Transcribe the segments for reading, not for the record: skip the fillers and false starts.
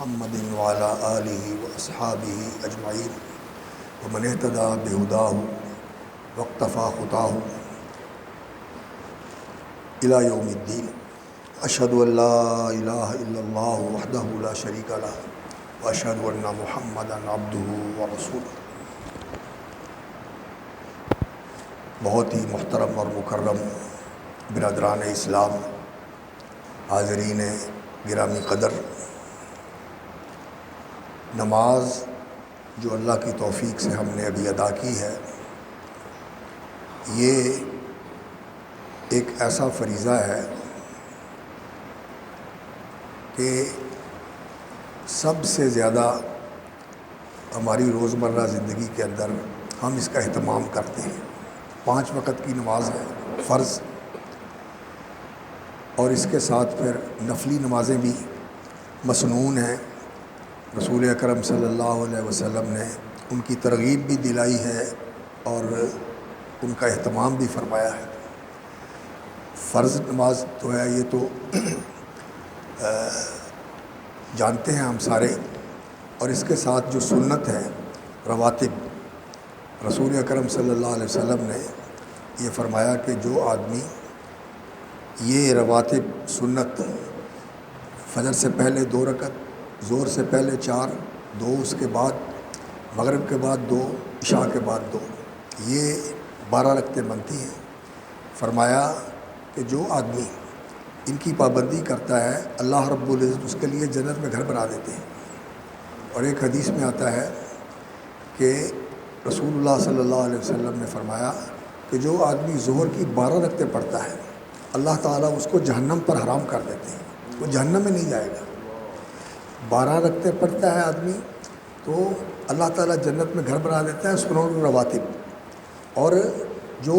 محمد وعلى آلہ واصحابہ اجمعین ومن اہتدی بہداہ واقتفى خطاہ الی یوم الدین۔ اشہد ان لا الہ الا اللہ وحدہ لا شریک لہ واشہد ان محمدا عبدہ ورسولہ۔ بہت ہی محترم اور مکرم برادران اسلام، حاضرین گرامی قدر، نماز جو اللہ کی توفیق سے ہم نے ابھی ادا کی ہے، یہ ایک ایسا فریضہ ہے کہ سب سے زیادہ ہماری روزمرہ زندگی کے اندر ہم اس کا اہتمام کرتے ہیں۔ 5 وقت کی نماز ہے فرض، اور اس کے ساتھ پھر نفلی نمازیں بھی مسنون ہیں۔ رسول اکرم صلی اللہ علیہ وسلم نے ان کی ترغیب بھی دلائی ہے اور ان کا اہتمام بھی فرمایا ہے۔ فرض نماز تو ہے، یہ تو جانتے ہیں ہم سارے، اور اس کے ساتھ جو سنت ہے رواتب، رسول اکرم صلی اللہ علیہ وسلم نے یہ فرمایا کہ جو آدمی یہ رواتب سنت، فجر سے پہلے 2 رکعت، ظہر سے پہلے 4، 2 اس کے بعد، مغرب کے بعد 2، عشاء کے بعد 2، یہ 12 رکعتیں بنتی ہیں۔ فرمایا کہ جو آدمی ان کی پابندی کرتا ہے، اللہ رب العزت اس کے لیے جنت میں گھر بنا دیتے ہیں۔ اور ایک حدیث میں آتا ہے کہ رسول اللہ صلی اللہ علیہ وسلم نے فرمایا کہ جو آدمی ظہر کی 12 رکعتیں پڑھتا ہے، اللہ تعالیٰ اس کو جہنم پر حرام کر دیتے ہیں، وہ جہنم میں نہیں جائے گا۔ 12 رکعتیں پڑھتا ہے آدمی تو اللہ تعالیٰ جنت میں گھر بنا دیتا ہے، سنن رواتب۔ اور جو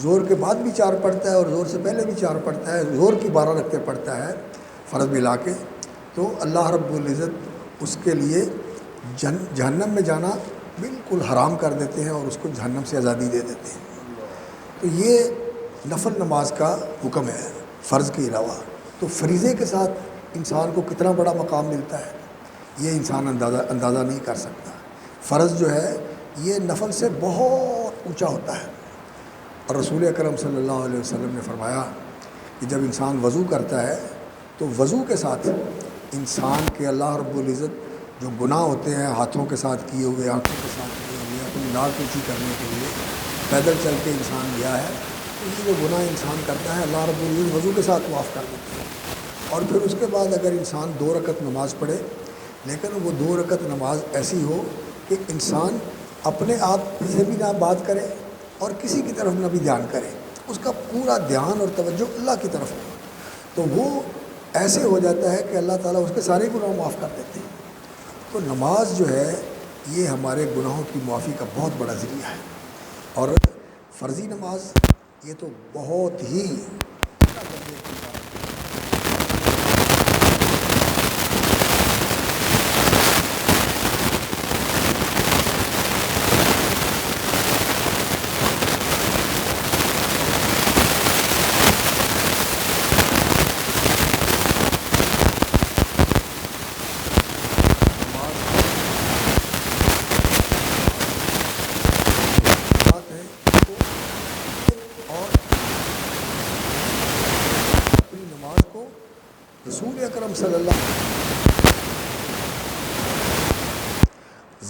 ظہر کے بعد بھی 4 پڑھتا ہے اور ظہر سے پہلے بھی 4 پڑھتا ہے، ظہر کی 12 رکعتیں پڑھتا ہے فرض ملا کے، تو اللہ رب العزت اس کے لیے جہنم میں جانا بالکل حرام کر دیتے ہیں اور اس کو جہنم سے آزادی دے دیتے ہیں۔ تو یہ نفل نماز کا حکم ہے فرض کے علاوہ۔ تو فریضے کے ساتھ انسان کو کتنا بڑا مقام ملتا ہے، یہ انسان اندازہ نہیں کر سکتا۔ فرض جو ہے یہ نفل سے بہت اونچا ہوتا ہے، اور رسول اکرم صلی اللہ علیہ وسلم نے فرمایا کہ جب انسان وضو کرتا ہے تو وضو کے ساتھ انسان کے اللہ رب العزت جو گناہ ہوتے ہیں ہاتھوں کے ساتھ کیے ہوئے، آنکھوں کے ساتھ کیے ہوئے، اپنی ناک اونچی کرنے کے لیے پیدل چل کے انسان گیا ہے، تو یہ جو گناہ انسان کرتا ہے اللہ رب العزت وضو کے ساتھ معاف کر دیتے ہیں۔ اور پھر اس کے بعد اگر انسان 2 رکعت نماز پڑھے، لیکن وہ 2 رکعت نماز ایسی ہو کہ انسان اپنے آپ سے بھی نہ بات کرے اور کسی کی طرف نہ بھی دھیان کرے، اس کا پورا دھیان اور توجہ اللہ کی طرف ہو، تو وہ ایسے ہو جاتا ہے کہ اللہ تعالیٰ اس کے سارے گناہ معاف کر دیتے ہیں۔ تو نماز جو ہے یہ ہمارے گناہوں کی معافی کا بہت بڑا ذریعہ ہے۔ اور فرضی نماز یہ تو بہت ہی رسول اکرم صلی اللہ علیہ وسلم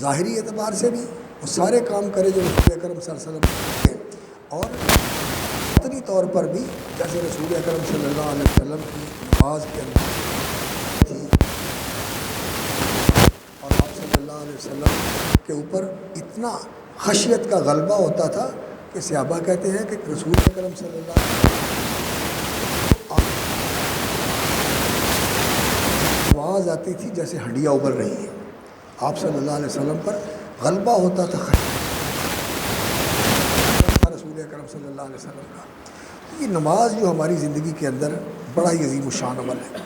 ظاہری اعتبار سے بھی وہ سارے کام کرے جو رسول اکرم صلی اللہ علیہ وسلم کے، اور باطنی طور پر بھی جیسے رسول اکرم صلی اللہ علیہ وسلم کی نماز کے اندر تھی، اور آپ صلی اللہ علیہ وسلم کے اوپر اتنا خشیت کا غلبہ ہوتا تھا کہ صحابہ کہتے ہیں کہ رسول اکرم صلی اللہ علیہ وسلم آواز آتی تھی جیسے ہڈیاں ابل رہی ہیں۔ آپ صلی اللہ علیہ وسلم پر غلبہ ہوتا تھا رسول اکرم صلی اللہ علیہ وسلم کا۔ یہ نماز جو ہماری زندگی کے اندر بڑا ہی عظیم الشان عمل ہے،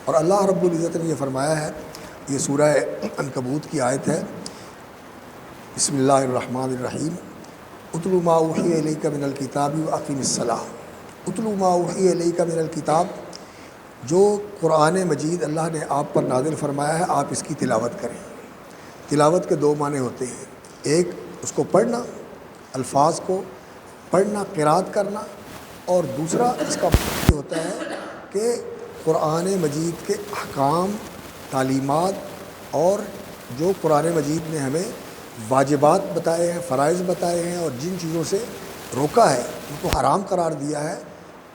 اور اللہ رب العزت نے یہ فرمایا ہے، یہ سورہ عنکبوت کی آیت ہے، بسم اللہ الرحمن الرحیم، اتل ما اوحی الیک من الکتاب واقم الصلاۃ۔ اتل ما اوحی الیک من الکتاب، جو قرآن مجید اللہ نے آپ پر نازل فرمایا ہے آپ اس کی تلاوت کریں۔ تلاوت کے دو معنی ہوتے ہیں، ایک اس کو پڑھنا، الفاظ کو پڑھنا، قرات کرنا، اور دوسرا اس کا معنی ہوتا ہے کہ قرآن مجید کے احکام، تعلیمات اور جو قرآن مجید نے ہمیں واجبات بتائے ہیں، فرائض بتائے ہیں، اور جن چیزوں سے روکا ہے، ان کو حرام قرار دیا ہے،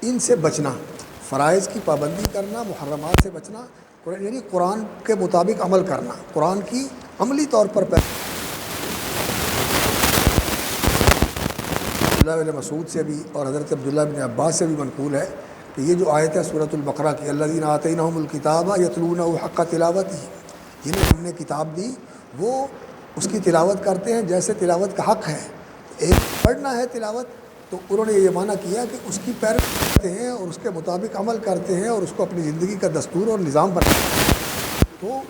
ان سے بچنا، فرائض کی پابندی کرنا، محرمات سے بچنا، یعنی قرآن کے مطابق عمل کرنا، قرآن کی عملی طور پر عبداللہ بن مسعود سے بھی اور حضرت عبداللہ بن عباس سے بھی منقول ہے کہ یہ جو آیت ہے سورۃ البقرہ کی، الذین آتیناہم الکتاب یتلونہ حق تلاوتہ، جنہیں ہم نے کتاب دی وہ اس کی تلاوت کرتے ہیں جیسے تلاوت کا حق ہے۔ ایک پڑھنا ہے تلاوت، تو انہوں نے یہ معنی کیا کہ اس کی پیروی کرتے ہیں اور اس کے مطابق عمل کرتے ہیں اور اس کو اپنی زندگی کا دستور اور نظام بناتے ہیں۔ تو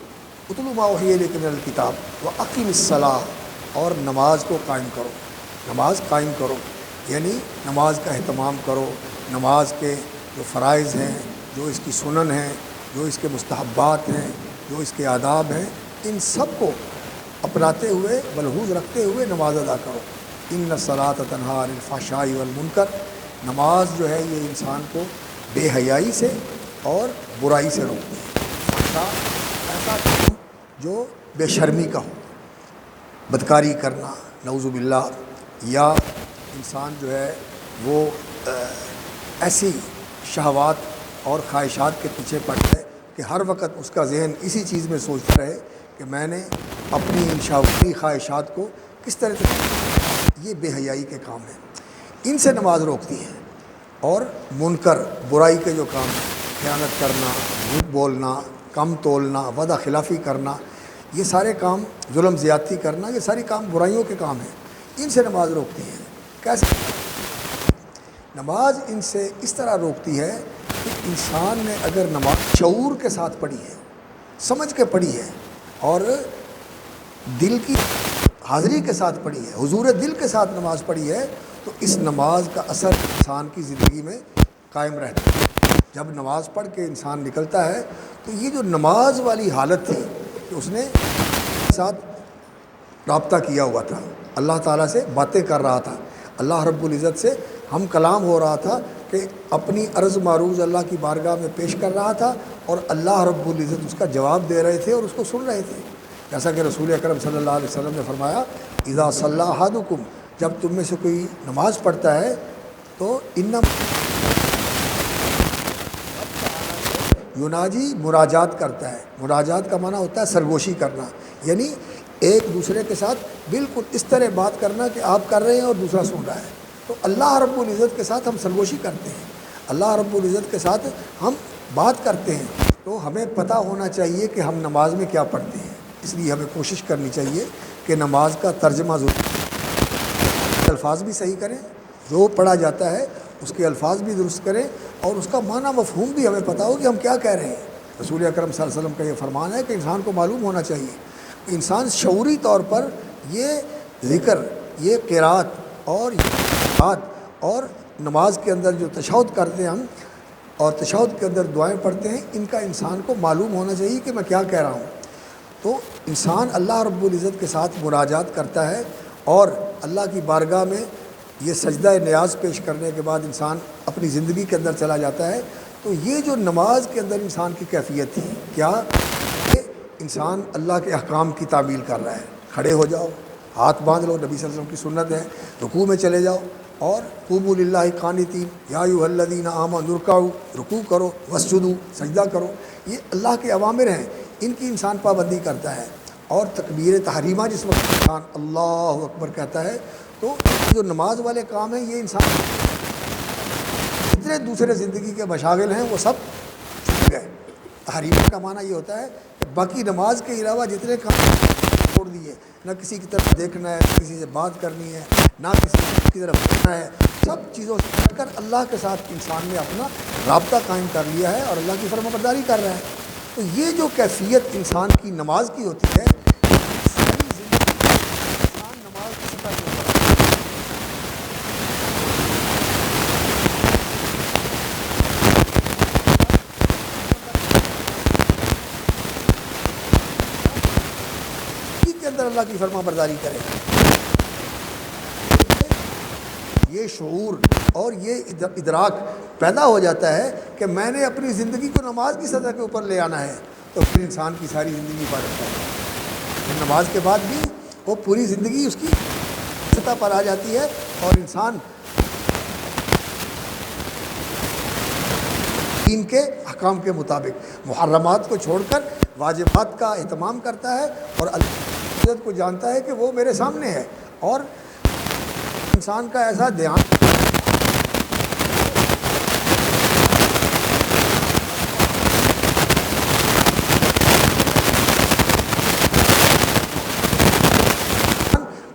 اتلو ما اوحی الیک من الکتاب واقم الصلاۃ، اور نماز کو قائم کرو، نماز قائم کرو، یعنی نماز کا اہتمام کرو، نماز کے جو فرائض ہیں، جو اس کی سنن ہیں، جو اس کے مستحبات ہیں، جو اس کے آداب ہیں، ان سب کو اپناتے ہوئے، ملحوظ رکھتے ہوئے نماز ادا کرو۔ ان الصلاۃ تنہی عن الفحشاء والمنکر، نماز جو ہے یہ انسان کو بے حیائی سے اور برائی سے روکتی ہے۔ فحشاء ایسا کام جو بے شرمی کا ہو، بدکاری کرنا، نعوذ باللہ، یا انسان جو ہے وہ ایسی شہوات اور خواہشات کے پیچھے پڑ جائے کہ ہر وقت اس کا ذہن اسی چیز میں سوچتا رہے کہ میں نے اپنی ان شہواتی خواہشات کو کس طرح سے، یہ بے حیائی کے کام ہیں، ان سے نماز روکتی ہے۔ اور منکر، برائی کے جو کام ہیں، خیانت کرنا، جھوٹ بولنا، کم تولنا، وعدہ خلافی کرنا، یہ سارے کام، ظلم زیادتی کرنا، یہ ساری کام برائیوں کے کام ہیں، ان سے نماز روکتی ہے۔ کیسے؟ نماز ان سے اس طرح روکتی ہے کہ انسان نے اگر نماز شعور کے ساتھ پڑھی ہے، سمجھ کے پڑھی ہے، اور دل کی حاضری کے ساتھ پڑھی ہے، حضور دل کے ساتھ نماز پڑھی ہے، تو اس نماز کا اثر انسان کی زندگی میں قائم رہتا ہے۔ جب نماز پڑھ کے انسان نکلتا ہے تو یہ جو نماز والی حالت تھی کہ اس نے ساتھ رابطہ کیا ہوا تھا، اللہ تعالیٰ سے باتیں کر رہا تھا، اللہ رب العزت سے ہم کلام ہو رہا تھا، کہ اپنی عرض معروض اللہ کی بارگاہ میں پیش کر رہا تھا، اور اللہ رب العزت اس کا جواب دے رہے تھے اور اس کو سن رہے تھے۔ جیسا کہ رسول اکرم صلی اللہ علیہ وسلم نے فرمایا، اذا صلی احدکم، جب تم میں سے کوئی نماز پڑھتا ہے تو یناجی، مراجات کرتا ہے۔ مراجات کا معنی ہوتا ہے سرگوشی کرنا، یعنی ایک دوسرے کے ساتھ بالکل اس طرح بات کرنا کہ آپ کر رہے ہیں اور دوسرا سن رہا ہے۔ تو اللہ رب العزت کے ساتھ ہم سرگوشی کرتے ہیں، اللہ رب العزت کے ساتھ ہم بات کرتے ہیں، تو ہمیں پتہ ہونا چاہیے کہ ہم نماز میں کیا پڑھتے ہیں۔ اس لیے ہمیں کوشش کرنی چاہیے کہ نماز کا ترجمہ ضرور، الفاظ بھی صحیح کریں، جو پڑھا جاتا ہے اس کے الفاظ بھی درست کریں، اور اس کا معنی مفہوم بھی ہمیں پتہ ہو کہ ہم کیا کہہ رہے ہیں۔ رسول اکرم صلی اللہ علیہ وسلم کا یہ فرمان ہے کہ انسان کو معلوم ہونا چاہیے، انسان شعوری طور پر یہ ذکر، یہ قرات اور اور نماز کے اندر جو تشہد کرتے ہیں ہم، اور تشہد کے اندر دعائیں پڑھتے ہیں، ان کا انسان کو معلوم ہونا چاہیے کہ میں کیا کہہ رہا ہوں۔ تو انسان اللہ رب العزت کے ساتھ مناجات کرتا ہے، اور اللہ کی بارگاہ میں یہ سجدہ نیاز پیش کرنے کے بعد انسان اپنی زندگی کے اندر چلا جاتا ہے۔ تو یہ جو نماز کے اندر انسان کی کیفیت تھی، کیا کہ انسان اللہ کے احکام کی تعمیل کر رہا ہے۔ کھڑے ہو جاؤ، ہاتھ باندھ لو، نبی صلی اللہ علیہ وسلم کی سنت ہے، رکوع میں چلے جاؤ، اور قوموا للہ قانتین یا ایھا الذین آمنوا ارکعوا، رکوع کرو، واسجدوا، سجدہ کرو، یہ اللہ کے اوامر ہیں، ان کی انسان پابندی کرتا ہے۔ اور تکبیر تحریمہ جس وقت انسان اللہ اکبر کہتا ہے، تو جو نماز والے کام ہیں یہ انسان جتنے دوسرے زندگی کے مشاغل ہیں وہ سب چھوٹ گئے۔ تحریمہ کا معنی یہ ہوتا ہے کہ باقی نماز کے علاوہ جتنے کام چھوڑ دیے، نہ کسی کی طرف دیکھنا ہے، نہ کسی سے بات کرنی ہے، نہ کسی کی طرف دیکھنا ہے، سب چیزوں سے ہٹ کر اللہ کے ساتھ انسان نے اپنا رابطہ قائم کر لیا ہے اور اللہ کی فرمانبرداری کر رہا ہے۔ تو یہ جو کیفیت انسان کی نماز کی ہوتی ہے، ساری زندگی انسان نماز کی سطح کے اوپر خاطر اللہ کی فرما برداری کرے. یہ شعور اور یہ ادراک پیدا ہو جاتا ہے کہ میں نے اپنی زندگی کو نماز کی سطح کے اوپر لے آنا ہے، تو پھر انسان کی ساری زندگی عبادت ہے. نماز کے بعد بھی وہ پوری زندگی اس کی سطح پر آ جاتی ہے، اور انسان دین کے احکام کے مطابق محرمات کو چھوڑ کر واجبات کا اہتمام کرتا ہے، اور اللہ کو جانتا ہے کہ وہ میرے سامنے ہے. اور انسان کا ایسا دھیان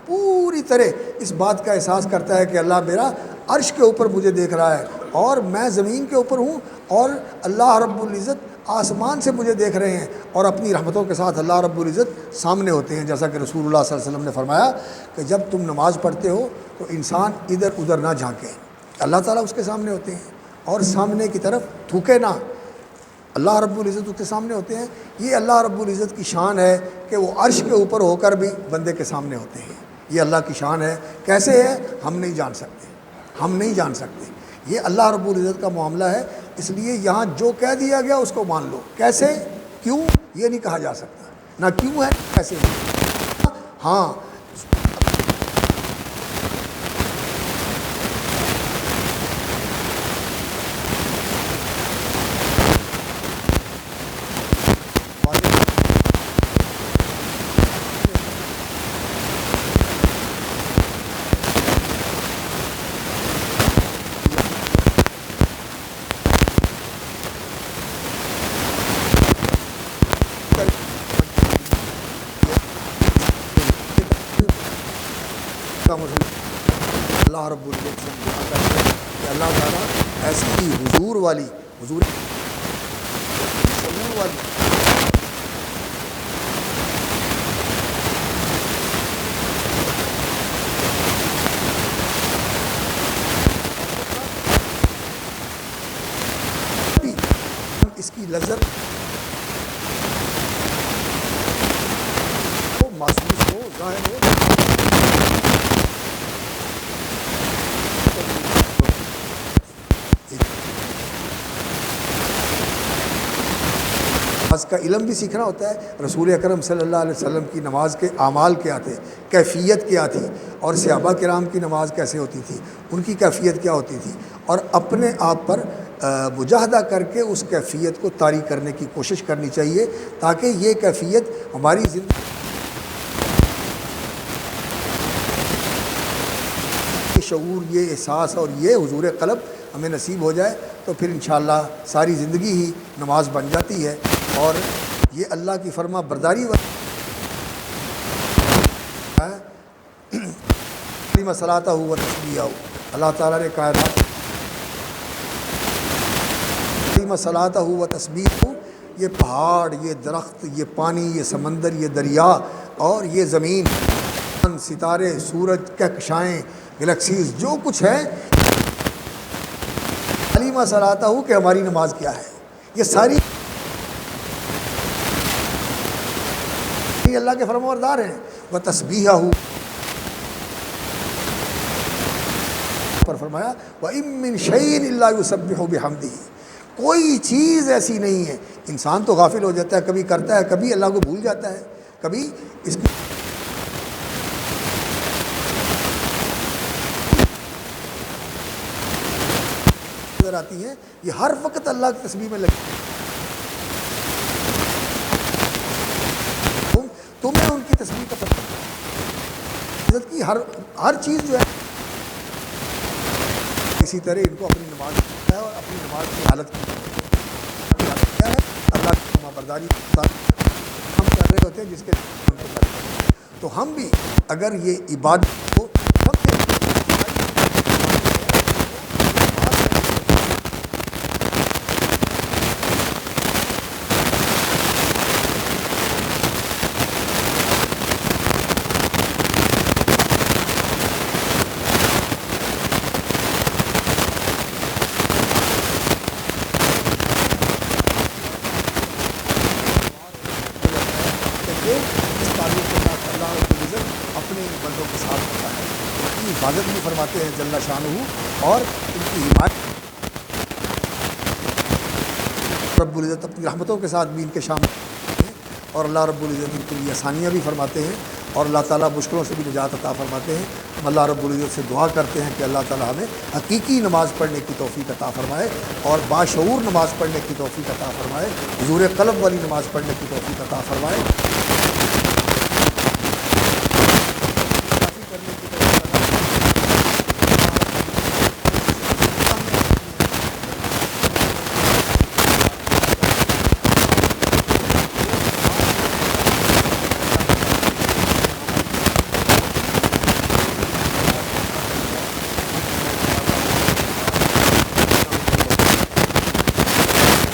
پوری طرح اس بات کا احساس کرتا ہے کہ اللہ میرا عرش کے اوپر مجھے دیکھ رہا ہے، اور میں زمین کے اوپر ہوں، اور اللہ رب العزت آسمان سے مجھے دیکھ رہے ہیں، اور اپنی رحمتوں کے ساتھ اللہ رب العزت سامنے ہوتے ہیں. جیسا کہ رسول اللہ صلی اللہ علیہ وسلم نے فرمایا کہ جب تم نماز پڑھتے ہو تو انسان ادھر ادھر نہ جھانکے، اللہ تعالیٰ اس کے سامنے ہوتے ہیں، اور سامنے کی طرف تھوکے نہ، اللہ رب العزت اس کے سامنے ہوتے ہیں. یہ اللہ رب العزت کی شان ہے کہ وہ عرش کے اوپر ہو کر بھی بندے کے سامنے ہوتے ہیں. یہ اللہ کی شان ہے. کیسے ہے ہم نہیں جان سکتے، ہم نہیں جان سکتے. یہ اللہ رب العزت کا معاملہ ہے. اس لیے یہاں جو کہہ دیا گیا اس کو مان لو. کیسے، کیوں، یہ نہیں کہا جا سکتا. نہ کیوں ہے کیسے ہے. ہاں اللہ رب العزت سے دعا کرتے ہیں کہ اللہ تعالیٰ ایسی ہی حضور والی شعور والی اس کی لذت ہو، محسوس ہو، ظاہر ہو. نماز کا علم بھی سیکھنا ہوتا ہے. رسول اکرم صلی اللہ علیہ وسلم کی نماز کے اعمال کیا تھے، کیفیت کیا تھی، اور صحابہ کرام کی نماز کیسے ہوتی تھی، ان کی کیفیت کیا ہوتی تھی، اور اپنے آپ پر مجاہدہ کر کے اس کیفیت کو طاری کرنے کی کوشش کرنی چاہیے، تاکہ یہ کیفیت ہماری زندگی شعور، یہ احساس اور یہ حضور قلب ہمیں نصیب ہو جائے، تو پھر انشاءاللہ ساری زندگی ہی نماز بن جاتی ہے. اور یہ اللہ کی فرما برداری صلاتہ و تسبیحہ، اللہ تعالیٰ نے کائنات صلاتہ و تسبیحہ، یہ پہاڑ، یہ درخت، یہ پانی، یہ سمندر، یہ دریا، اور یہ زمین، ستارے، سورج، کہکشائیں، گلیکسیز، جو کچھ ہے، علیمہ صلاتہ کہ ہماری نماز کیا ہے. یہ ساری اللہ کے فرمانبردار ہیں. وہ تسبیحہ پر فرمایا وَإِن مِّن شَيْءٍ إِلَّا يُسَبِّحُ بِحَمْدِهِ، کوئی چیز ایسی نہیں ہے. انسان تو غافل ہو جاتا ہے، کبھی کرتا ہے، کبھی اللہ کو بھول جاتا ہے، کبھی اس کی نظر آتی ہیں. یہ ہر وقت اللہ کی تسبیح میں لگی. تمہیں ان کی تسبیح کا پتہ عزت کی ہر چیز جو ہے، اسی طرح ان کو اپنی نماز ہے، اور اپنی نماز کی حالت کیا ہے، اللہ کی فرما برداری ہم کر رہے ہوتے ہیں، جس کے ان کو کرتے ہیں. تو ہم بھی اگر یہ عبادت کو اس تعلق کے ساتھ اللہ فرماتے ہیں جل شانہ، اور ان کی حمایت رب العزت اپنی رحمتوں کے ساتھ بھی ان کے شامل ہیں، اور اللہ رب العزت ان کے لیے آسانیاں بھی فرماتے ہیں، اور اللہ تعالیٰ مشکلوں سے بھی نجات عطا فرماتے ہیں۔ ہم اللہ رب العزت سے دعا کرتے ہیں کہ اللہ تعالیٰ ہمیں حقیقی نماز پڑھنے کی توفیق عطا فرمائے، اور باشعور نماز پڑھنے کی توفیق عطا فرمائے، حضور قلب والی نماز پڑھنے کی توفیق عطا فرمائے۔